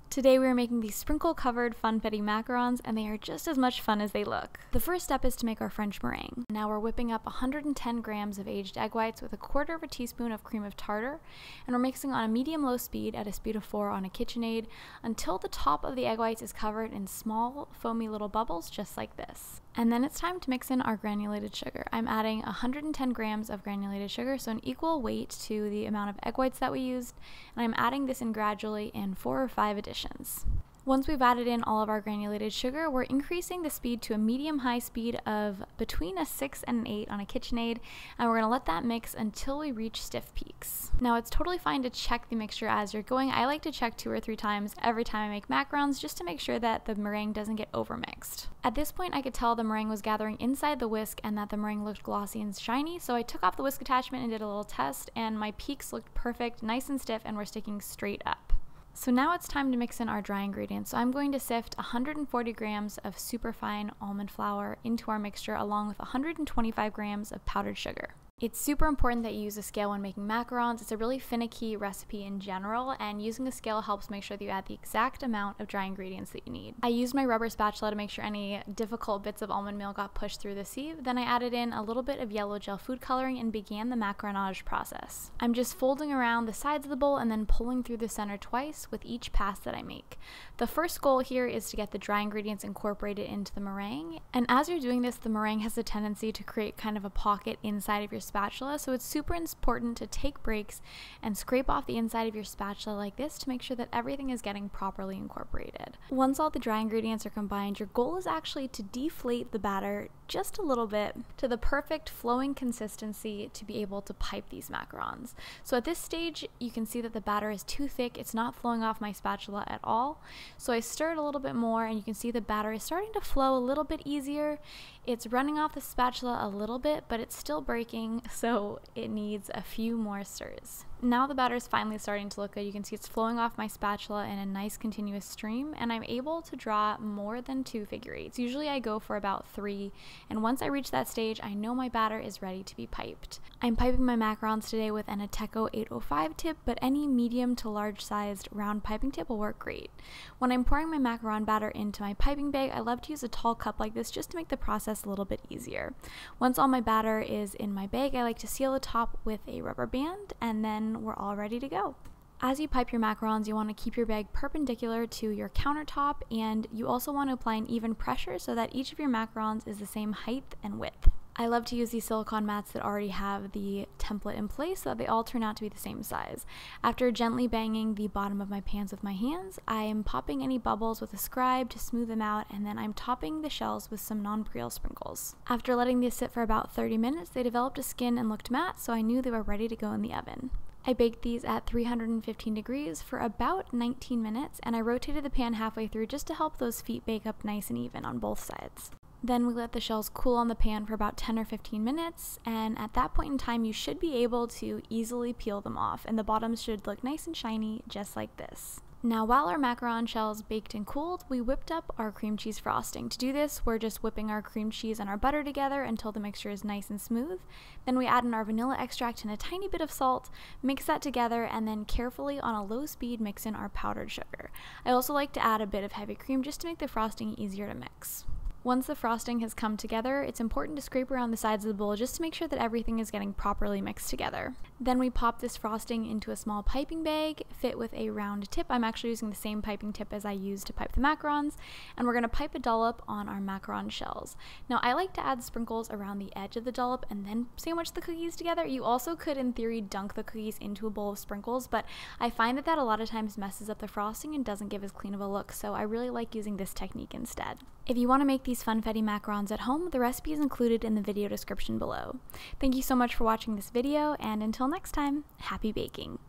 Today we are making these sprinkle-covered Funfetti Macarons, and they are just as much fun as they look. The first step is to make our French meringue. Now we're whipping up 110 grams of aged egg whites with 1/4 teaspoon of cream of tartar, and we're mixing on a medium-low speed at a speed of 4 on a KitchenAid until the top of the egg whites is covered in small, foamy little bubbles just like this. And then it's time to mix in our granulated sugar. I'm adding 110 grams of granulated sugar, so an equal weight to the amount of egg whites that we used, and I'm adding this in gradually in 4 or 5 additions. Once we've added in all of our granulated sugar, we're increasing the speed to a medium-high speed of between a 6 and an 8 on a KitchenAid, and we're going to let that mix until we reach stiff peaks. Now it's totally fine to check the mixture as you're going. I like to check 2 or 3 times every time I make macarons just to make sure that the meringue doesn't get overmixed. At this point I could tell the meringue was gathering inside the whisk and that the meringue looked glossy and shiny, so I took off the whisk attachment and did a little test, and my peaks looked perfect, nice and stiff, and were sticking straight up. So now it's time to mix in our dry ingredients. So I'm going to sift 140 grams of superfine almond flour into our mixture along with 125 grams of powdered sugar. It's super important that you use a scale when making macarons. It's a really finicky recipe in general, and using a scale helps make sure that you add the exact amount of dry ingredients that you need. I used my rubber spatula to make sure any difficult bits of almond meal got pushed through the sieve. Then I added in a little bit of yellow gel food coloring and began the macaronage process. I'm just folding around the sides of the bowl and then pulling through the center twice with each pass that I make. The first goal here is to get the dry ingredients incorporated into the meringue, and as you're doing this, the meringue has a tendency to create kind of a pocket inside of your spatula, so it's super important to take breaks and scrape off the inside of your spatula like this to make sure that everything is getting properly incorporated. Once all the dry ingredients are combined, your goal is actually to deflate the batter just a little bit to the perfect flowing consistency to be able to pipe these macarons. So at this stage you can see that the batter is too thick, it's not flowing off my spatula at all. So I stir it a little bit more and you can see the batter is starting to flow a little bit easier. It's running off the spatula a little bit, but it's still breaking, so it needs a few more stirs. Now the batter is finally starting to look good. You can see it's flowing off my spatula in a nice continuous stream, and I'm able to draw more than 2 figure eights. Usually I go for about 3, and once I reach that stage, I know my batter is ready to be piped. I'm piping my macarons today with an Ateco 805 tip, but any medium to large sized round piping tip will work great. When I'm pouring my macaron batter into my piping bag, I love to use a tall cup like this just to make the process a little bit easier. Once all my batter is in my bag, I like to seal the top with a rubber band, and then we're all ready to go. As you pipe your macarons, you want to keep your bag perpendicular to your countertop, and you also want to apply an even pressure so that each of your macarons is the same height and width. I love to use these silicone mats that already have the template in place so that they all turn out to be the same size. After gently banging the bottom of my pans with my hands, I am popping any bubbles with a scribe to smooth them out, and then I'm topping the shells with some nonpareil sprinkles. After letting these sit for about 30 minutes, they developed a skin and looked matte, so I knew they were ready to go in the oven. I baked these at 315 degrees for about 19 minutes, and I rotated the pan halfway through just to help those feet bake up nice and even on both sides. Then we let the shells cool on the pan for about 10 or 15 minutes, and at that point in time you should be able to easily peel them off, and the bottoms should look nice and shiny just like this. Now while our macaron shells baked and cooled, we whipped up our cream cheese frosting. To do this, we're just whipping our cream cheese and our butter together until the mixture is nice and smooth. Then we add in our vanilla extract and a tiny bit of salt, mix that together, and then carefully on a low speed mix in our powdered sugar. I also like to add a bit of heavy cream just to make the frosting easier to mix. Once the frosting has come together, it's important to scrape around the sides of the bowl just to make sure that everything is getting properly mixed together. Then we pop this frosting into a small piping bag, fit with a round tip. I'm actually using the same piping tip as I used to pipe the macarons, and we're going to pipe a dollop on our macaron shells. Now I like to add sprinkles around the edge of the dollop and then sandwich the cookies together. You also could in theory dunk the cookies into a bowl of sprinkles, but I find that a lot of times messes up the frosting and doesn't give as clean of a look, so I really like using this technique instead. If you want to make these Funfetti macarons at home, the recipe is included in the video description below. Thank you so much for watching this video, and until next time, happy baking!